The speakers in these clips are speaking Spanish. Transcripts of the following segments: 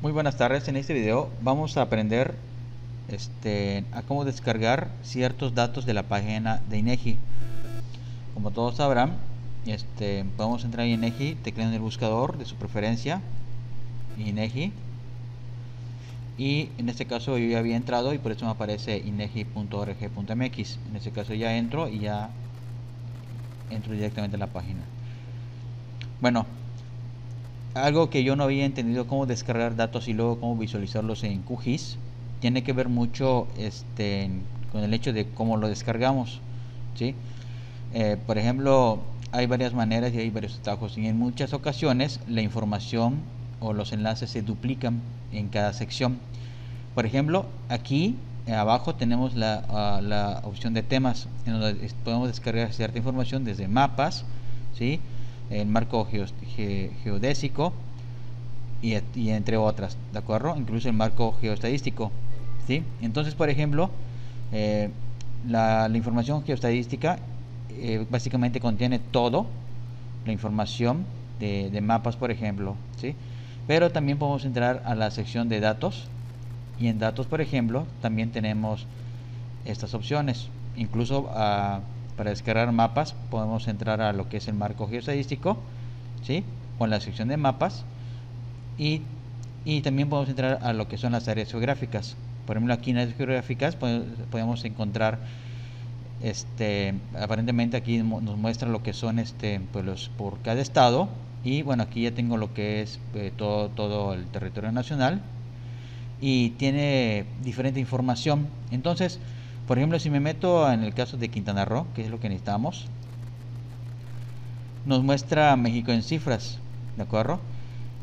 Muy buenas tardes. En este video vamos a aprender a cómo descargar ciertos datos de la página de INEGI. Como todos sabrán, podemos entrar en INEGI tecleando en el buscador de su preferencia, INEGI, y en este caso yo ya había entrado y por eso me aparece inegi.org.mx. En este caso ya entro y ya entro directamente a la página. Bueno, algo que yo no había entendido cómo descargar datos y luego cómo visualizarlos en QGIS tiene que ver mucho con el hecho de cómo lo descargamos, ¿sí? Por ejemplo, hay varias maneras y hay varios atajos, y en muchas ocasiones la información o los enlaces se duplican en cada sección. Por ejemplo, aquí abajo tenemos la opción de temas, en donde podemos descargar cierta información desde mapas, ¿sí? El marco geodésico y entre otras, ¿de acuerdo? Incluso el marco geoestadístico, ¿sí? Entonces, por ejemplo, la información geoestadística básicamente contiene todo, la información de mapas, por ejemplo, ¿sí? Pero también podemos entrar a la sección de datos, y en datos, por ejemplo, también tenemos estas opciones. Incluso para descargar mapas podemos entrar a lo que es el marco geoestadístico, ¿sí? Con la sección de mapas, y también podemos entrar a lo que son las áreas geográficas. Por ejemplo, aquí en las geográficas podemos encontrar aparentemente aquí nos muestra lo que son pues por cada estado, y bueno, aquí ya tengo lo que es todo el territorio nacional, y tiene diferente información. Entonces, por ejemplo, si me meto en el caso de Quintana Roo, que es lo que necesitamos, nos muestra México en cifras, ¿de acuerdo?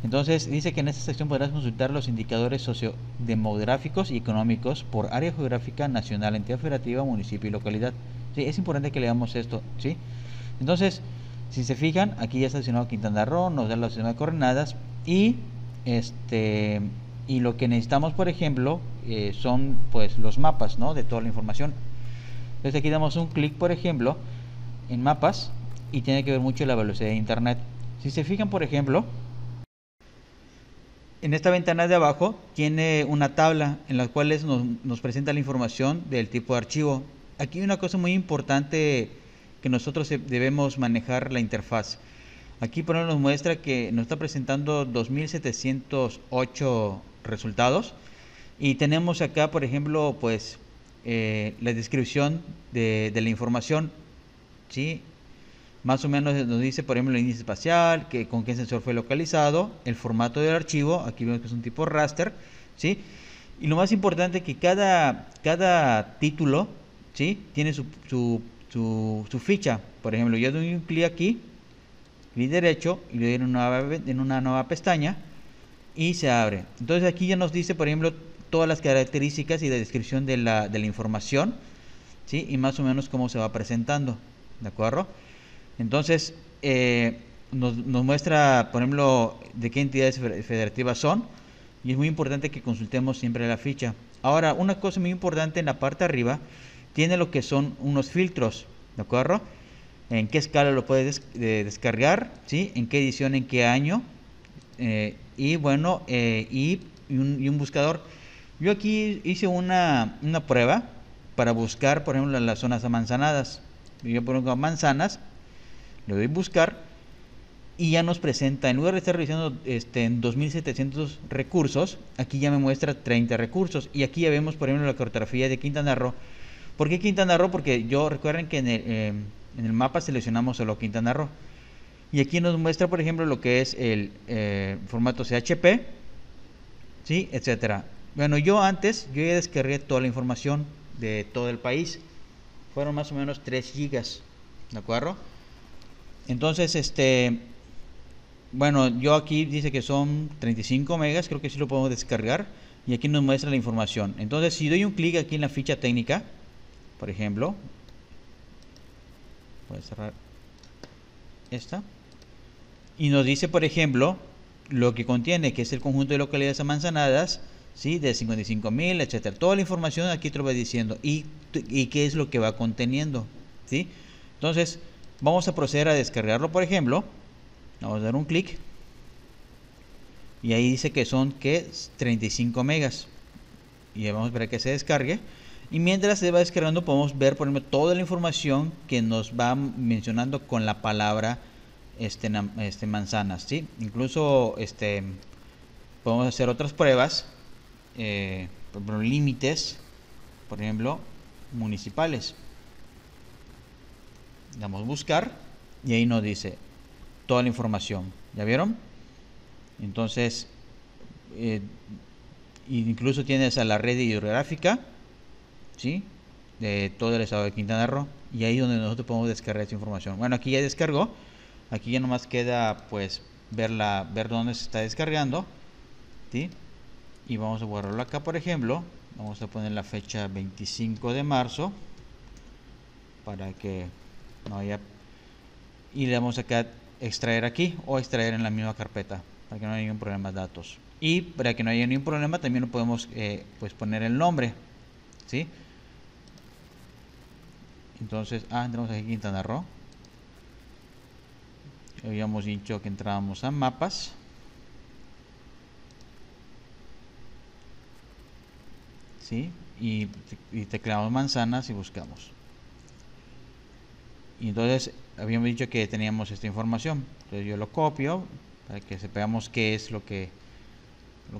Entonces dice que en esta sección podrás consultar los indicadores sociodemográficos y económicos por área geográfica, nacional, entidad federativa, municipio y localidad. Sí, es importante que leamos esto, ¿sí? Entonces, si se fijan, aquí ya está seleccionado Quintana Roo, nos da la opción de coordenadas, y y lo que necesitamos, por ejemplo, son pues los mapas, ¿no? De toda la información. Entonces aquí damos un clic, por ejemplo, en mapas, y tiene que ver mucho la velocidad de internet. Si se fijan, por ejemplo, en esta ventana de abajo tiene una tabla en la cual nos presenta la información del tipo de archivo. Aquí hay una cosa muy importante que nosotros debemos manejar: la interfaz. Aquí por ejemplo nos muestra que nos está presentando 2708 resultados, y tenemos acá, por ejemplo, pues la descripción de la información, ¿sí? Más o menos nos dice, por ejemplo, el índice espacial, con qué sensor fue localizado, el formato del archivo, aquí vemos que es un tipo raster, ¿sí? Y lo más importante, que cada título, ¿sí? Tiene su ficha. Por ejemplo, yo doy un clic aquí, clic derecho, y le doy en una nueva pestaña, y se abre. Entonces aquí ya nos dice, por ejemplo, todas las características y la descripción de la información, ¿sí? Y más o menos cómo se va presentando, ¿de acuerdo? Entonces, nos muestra, por ejemplo, de qué entidades federativas son, y es muy importante que consultemos siempre la ficha. Ahora, una cosa muy importante: en la parte de arriba tiene lo que son unos filtros, ¿de acuerdo? En qué escala lo puedes descargar, ¿sí? En qué edición, en qué año, y bueno, y un buscador. Yo aquí hice una prueba para buscar, por ejemplo, las zonas amanzanadas. Yo pongo manzanas, le doy buscar, y ya nos presenta, en lugar de estar revisando en 2700 recursos, aquí ya me muestra 30 recursos. Y aquí ya vemos, por ejemplo, la cartografía de Quintana Roo. ¿Por qué Quintana Roo? Porque recuerden que en el mapa seleccionamos solo Quintana Roo, y aquí nos muestra, por ejemplo, lo que es el formato CHP, ¿sí? Etcétera. Bueno, yo ya descargué toda la información de todo el país. Fueron más o menos 3 gigas, ¿de acuerdo? Entonces, bueno, yo aquí dice que son 35 megas, creo que sí lo podemos descargar, y aquí nos muestra la información. Entonces, si doy un clic aquí en la ficha técnica, por ejemplo, voy a cerrar esta, y nos dice, por ejemplo, lo que contiene, que es el conjunto de localidades amanzanadas, ¿sí? De 55.000, etcétera. Toda la información aquí te lo va diciendo, y qué es lo que va conteniendo, ¿sí? Entonces, vamos a proceder a descargarlo. Por ejemplo, vamos a dar un clic, y ahí dice que son 35 megas. Y vamos a esperar que se descargue. Y mientras se va descargando podemos ver, por ejemplo, toda la información que nos va mencionando con la palabra manzanas, ¿sí? Incluso podemos hacer otras pruebas, por ejemplo, límites, por ejemplo, municipales. Damos buscar y ahí nos dice toda la información. ¿Ya vieron? Entonces, incluso tienes a la red hidrográfica, ¿sí? De todo el estado de Quintana Roo, y ahí es donde nosotros podemos descargar esta información. Bueno, aquí ya descargó. Aquí ya nomás queda pues ver dónde se está descargando, ¿sí? Y vamos a guardarlo acá, por ejemplo. Vamos a poner la fecha 25 de marzo para que no haya, y le damos acá extraer aquí o extraer en la misma carpeta para que no haya ningún problema de datos. Y para que no haya ningún problema también lo podemos pues poner el nombre, ¿sí? Entonces, entramos aquí en Quintana Roo. Habíamos dicho que entrábamos a mapas. ¿Sí? Y tecleamos manzanas y buscamos. Y entonces habíamos dicho que teníamos esta información. Entonces yo lo copio para que sepamos qué es lo que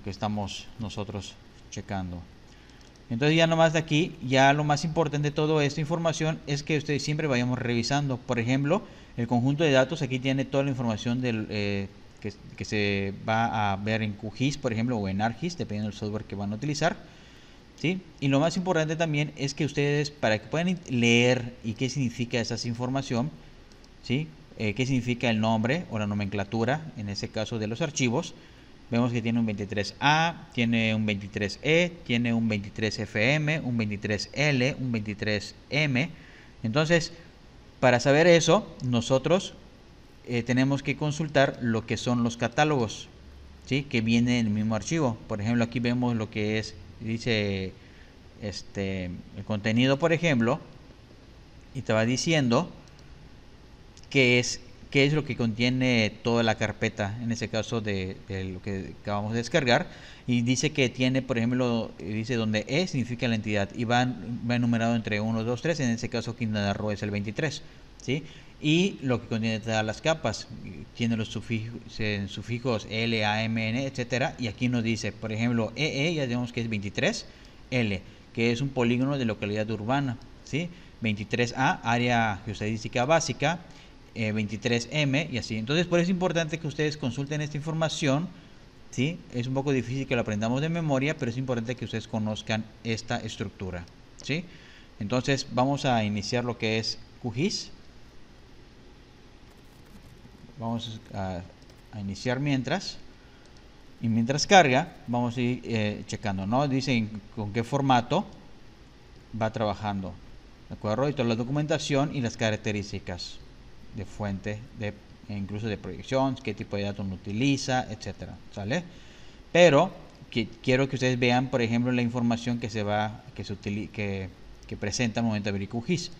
estamos nosotros checando. Entonces ya nomás de aquí, ya lo más importante de toda esta información es que ustedes siempre vayamos revisando. Por ejemplo, el conjunto de datos aquí tiene toda la información que se va a ver en QGIS, por ejemplo, o en ArcGIS, dependiendo del software que van a utilizar, ¿sí? Y lo más importante también es que ustedes, para que puedan leer y qué significa esa información, ¿sí? Qué significa el nombre o la nomenclatura, en ese caso de los archivos. Vemos que tiene un 23A, tiene un 23E, tiene un 23FM, un 23L, un 23M. Entonces, para saber eso, nosotros tenemos que consultar lo que son los catálogos, ¿sí? Que viene en el mismo archivo. Por ejemplo, aquí vemos lo que es, dice el contenido, por ejemplo, y te va diciendo qué es lo que contiene toda la carpeta, en ese caso de lo que acabamos de descargar, y dice que tiene, por ejemplo, dice donde E significa la entidad, y va enumerado entre 1, 2, 3, en ese caso Quintana Roo es el 23, ¿sí? Y lo que contiene todas las capas, tiene los sufijos L, A, M, N, etcétera, y aquí nos dice, por ejemplo, EE, ya vemos que es 23, L, que es un polígono de localidad urbana, ¿sí? 23A, área geostadística básica, 23M y así. Entonces, por eso es importante que ustedes consulten esta información, ¿sí? Es un poco difícil que lo aprendamos de memoria, pero es importante que ustedes conozcan esta estructura, ¿sí? Entonces, vamos a iniciar lo que es QGIS. Vamos a iniciar mientras. Y mientras carga, vamos a ir checando, ¿no? Dice con qué formato va trabajando, ¿de acuerdo? Y toda la documentación y las características de fuente, incluso de proyección, qué tipo de datos utiliza, etcétera, ¿sale? Pero quiero que ustedes vean, por ejemplo, la información que presenta al momento de abrir QGIS,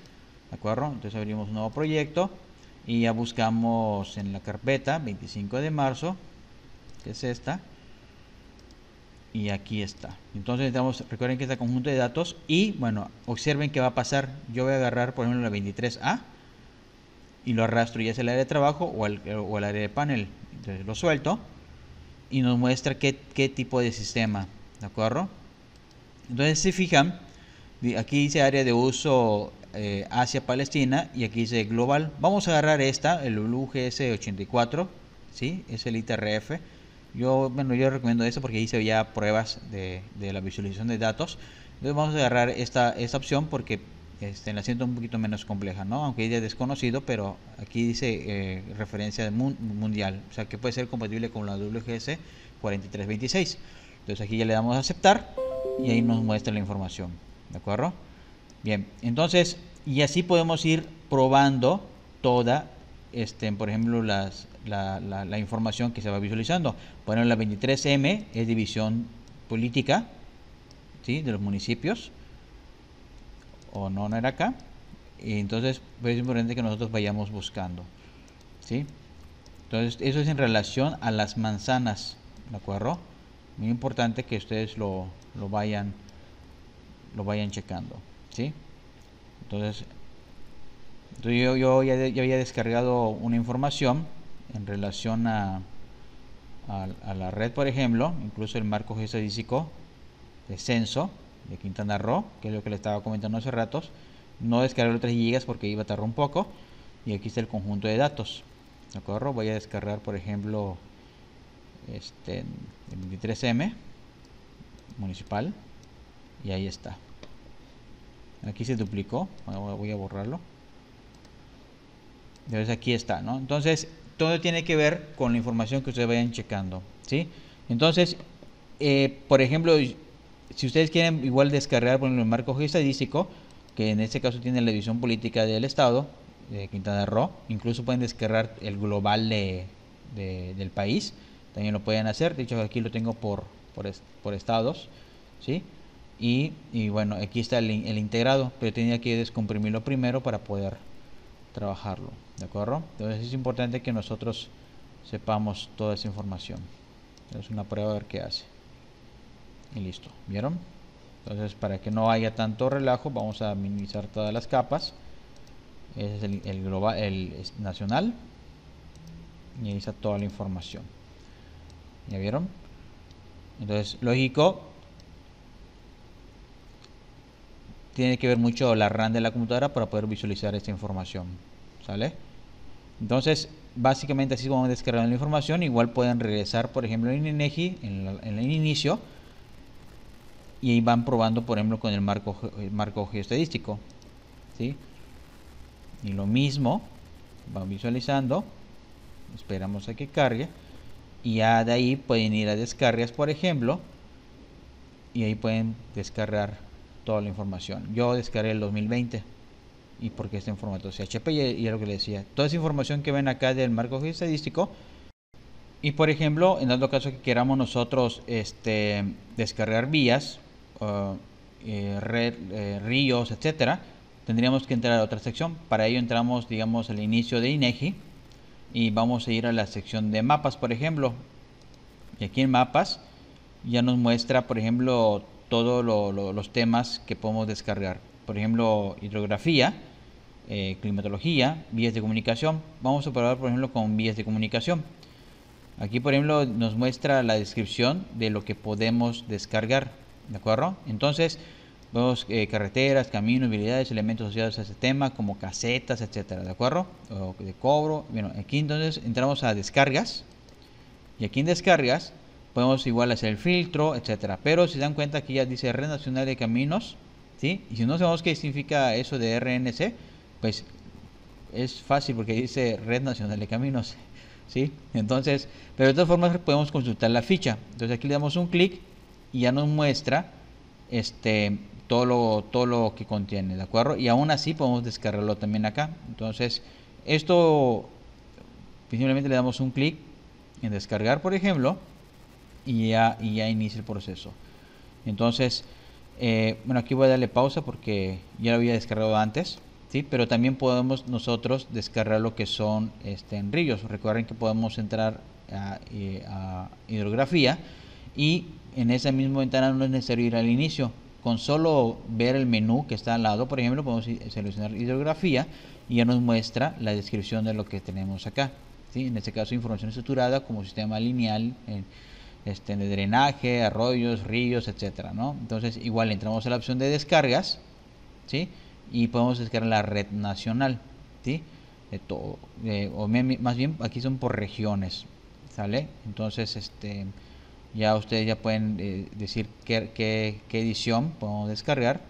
¿de acuerdo? Entonces abrimos un nuevo proyecto y ya buscamos en la carpeta 25 de marzo, que es esta, y aquí está. Entonces recuerden que este conjunto de datos, y bueno, observen qué va a pasar. Yo voy a agarrar, por ejemplo, la 23A y lo arrastro ya sea el área de trabajo o el área de panel. Entonces lo suelto y nos muestra qué tipo de sistema, ¿de acuerdo? Entonces, si fijan, aquí dice área de uso Asia-Palestina, y aquí dice global. Vamos a agarrar el UGS 84, ¿sí? Es el ITRF. Yo recomiendo eso porque hice ya pruebas de la visualización de datos. Entonces vamos a agarrar esta opción porque la siento un poquito menos compleja, ¿no? Aunque ella es desconocido, pero aquí dice referencia mundial, o sea que puede ser compatible con la WGS 4326. Entonces aquí ya le damos a aceptar y ahí nos muestra la información, ¿de acuerdo? Bien, entonces, y así podemos ir probando toda, por ejemplo, la información que se va visualizando. Bueno, la 23M es división política, ¿sí? De los municipios, o no era acá, y entonces pues, es importante que nosotros vayamos buscando, ¿sí? Entonces eso es en relación a las manzanas, ¿de acuerdo? Muy importante que ustedes lo vayan checando, ¿sí? Entonces yo ya había descargado una información en relación a la red, por ejemplo, incluso el marco geodésico de censo de Quintana Roo, que es lo que le estaba comentando hace ratos. No descargué los 3 GB porque iba a tardar un poco. Y aquí está el conjunto de datos, ¿de acuerdo? Voy a descargar, por ejemplo, el 23M municipal, y ahí está. Aquí se duplicó, voy a borrarlo. Entonces aquí está, ¿no? Entonces todo tiene que ver con la información que ustedes vayan checando, ¿sí? Entonces, por ejemplo, si ustedes quieren igual descargar, por ejemplo, el marco geoestadístico, que en este caso tiene la división política del estado de Quintana Roo, incluso pueden descargar el global del país, también lo pueden hacer. De hecho, aquí lo tengo por estados, ¿sí? Y bueno, aquí está el integrado, pero tenía que descomprimirlo primero para poder trabajarlo, ¿de acuerdo? Entonces es importante que nosotros sepamos toda esa información. Es una prueba a ver qué hace. Y listo, ¿vieron? Entonces, para que no haya tanto relajo, vamos a minimizar todas las capas. Ese es el global, el nacional, y ahí está toda la información. ¿Ya vieron? Entonces, lógico, tiene que ver mucho la RAM de la computadora para poder visualizar esta información, ¿sale? Entonces, básicamente así vamos descargando la información. Igual pueden regresar, por ejemplo, en INEGI, en el inicio, y ahí van probando, por ejemplo, con el marco geoestadístico, ¿sí? Y lo mismo, van visualizando, esperamos a que cargue, y ya de ahí pueden ir a descargas, por ejemplo, y ahí pueden descargar toda la información. Yo descargué el 2020, y porque está en formato CHP, y es lo que les decía, toda esa información que ven acá del marco geoestadístico. Y por ejemplo, en dado caso que queramos nosotros descargar vías, ríos, etcétera, tendríamos que entrar a otra sección. Para ello entramos, digamos, al inicio de INEGI y vamos a ir a la sección de mapas, por ejemplo. Y aquí en mapas ya nos muestra, por ejemplo, todos los temas que podemos descargar. Por ejemplo, hidrografía, climatología, vías de comunicación. Vamos a probar, por ejemplo, con vías de comunicación. Aquí, por ejemplo, nos muestra la descripción de lo que podemos descargar, ¿de acuerdo? Entonces, vemos carreteras, caminos, habilidades, elementos asociados a ese tema, como casetas, etcétera, ¿de acuerdo? O de cobro. Bueno, aquí entonces entramos a descargas, y aquí en descargas podemos igual hacer el filtro, etcétera. Pero si se dan cuenta, aquí ya dice Red Nacional de Caminos, ¿sí? Y si no sabemos qué significa eso de RNC, pues es fácil porque dice Red Nacional de Caminos, ¿sí? Entonces, pero de todas formas podemos consultar la ficha. Entonces aquí le damos un clic y ya nos muestra todo lo que contiene, ¿de acuerdo? Y aún así podemos descargarlo también acá. Entonces, esto simplemente le damos un clic en descargar, por ejemplo, y ya inicia el proceso. Entonces, bueno, aquí voy a darle pausa porque ya lo había descargado antes, ¿sí? Pero también podemos nosotros descargar lo que son en ríos. Recuerden que podemos entrar a hidrografía, y en esa misma ventana no es necesario ir al inicio. Con solo ver el menú que está al lado, por ejemplo, podemos seleccionar hidrografía y ya nos muestra la descripción de lo que tenemos acá, ¿sí? En este caso, información estructurada como sistema lineal de drenaje, arroyos, ríos, etcétera, ¿no? Entonces, igual entramos a la opción de descargas, ¿sí? Y podemos descargar la red nacional, ¿sí? De todo, o más bien aquí son por regiones, ¿sale? Entonces, ya ustedes ya pueden decir qué edición podemos descargar,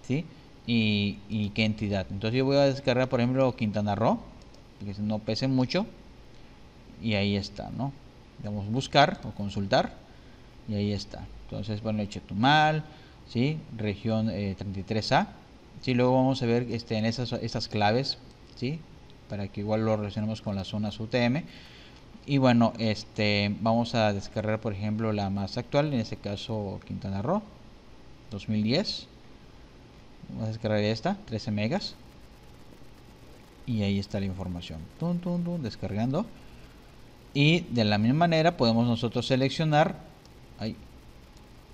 ¿sí? Y qué entidad. Entonces yo voy a descargar, por ejemplo, Quintana Roo, que no pese mucho, y ahí está, ¿no? Damos buscar o consultar, y ahí está. Entonces, bueno, Chetumal, ¿sí? Región 33A. Sí, luego vamos a ver en esas claves, ¿sí? Para que igual lo relacionemos con las zonas UTM. Y bueno, vamos a descargar, por ejemplo, la más actual, en este caso Quintana Roo 2010. Vamos a descargar esta, 13 megas. Y ahí está la información. Descargando. Y de la misma manera podemos nosotros seleccionar, ahí,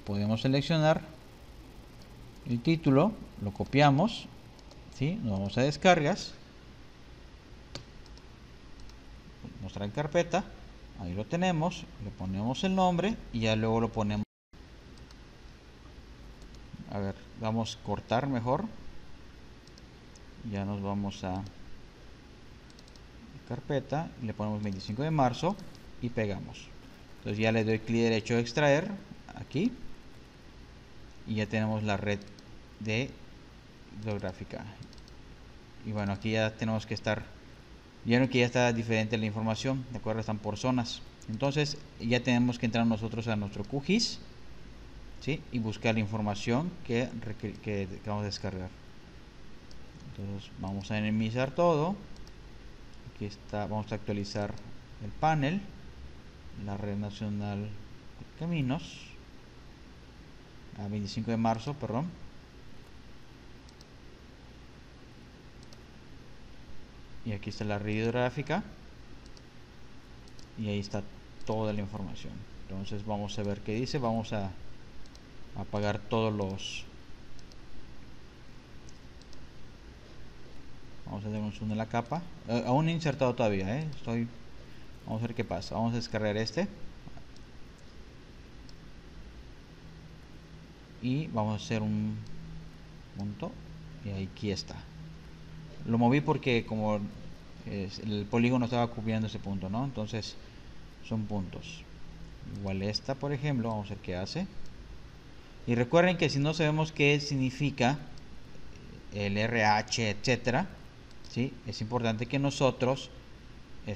podemos seleccionar el título, lo copiamos, ¿sí? Nos vamos a descargas, mostrar en carpeta, ahí lo tenemos, le ponemos el nombre y ya luego lo ponemos. A ver, vamos a cortar mejor, ya nos vamos a carpeta, le ponemos 25 de marzo y pegamos. Entonces ya le doy clic derecho a extraer aquí y ya tenemos la red de bibliográfica. Y bueno, aquí ya tenemos que estar, vieron que ya está diferente la información, de acuerdo, están por zonas. Entonces ya tenemos que entrar nosotros a nuestro QGIS, ¿sí? Y buscar la información que vamos a descargar. Entonces vamos a minimizar todo. Aquí está, vamos a actualizar el panel, la red nacional de caminos, a 25 de marzo, perdón. Y aquí está la red hidrográfica y ahí está toda la información. Entonces vamos a ver qué dice. Vamos a apagar todos los, vamos a hacer un zoom de la capa, aún insertado todavía, vamos a ver qué pasa. Vamos a descargar este y vamos a hacer un punto y aquí está. Lo moví porque como el polígono estaba cubriendo ese punto, ¿no? Entonces son puntos. Igual esta, por ejemplo, vamos a ver qué hace. Y recuerden que si no sabemos qué significa el RH, etcétera, ¿sí? Es importante que nosotros ahí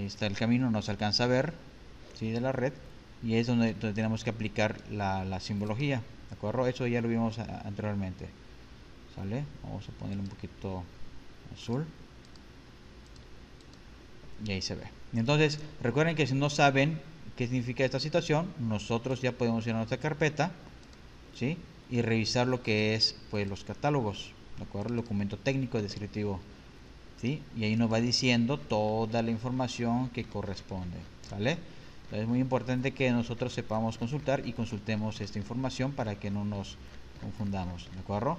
está el camino, no se alcanza a ver, ¿sí? De la red, y ahí es donde tenemos que aplicar la simbología, ¿de acuerdo? Eso ya lo vimos anteriormente, ¿sale? Vamos a ponerle un poquito azul y ahí se ve. Entonces recuerden que si no saben qué significa esta situación, nosotros ya podemos ir a nuestra carpeta, ¿sí? Y revisar lo que es, pues, los catálogos, ¿de acuerdo? El documento técnico descriptivo, ¿sí? Y ahí nos va diciendo toda la información que corresponde, ¿vale? Entonces es muy importante que nosotros sepamos consultar y consultemos esta información para que no nos confundamos, ¿de acuerdo?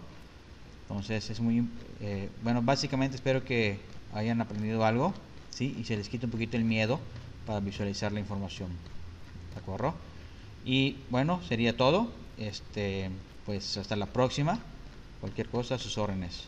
Entonces es muy bueno, básicamente espero que hayan aprendido algo, ¿sí? Y se les quite un poquito el miedo para visualizar la información, ¿de acuerdo? Y bueno, sería todo. Pues hasta la próxima. Cualquier cosa, a sus órdenes.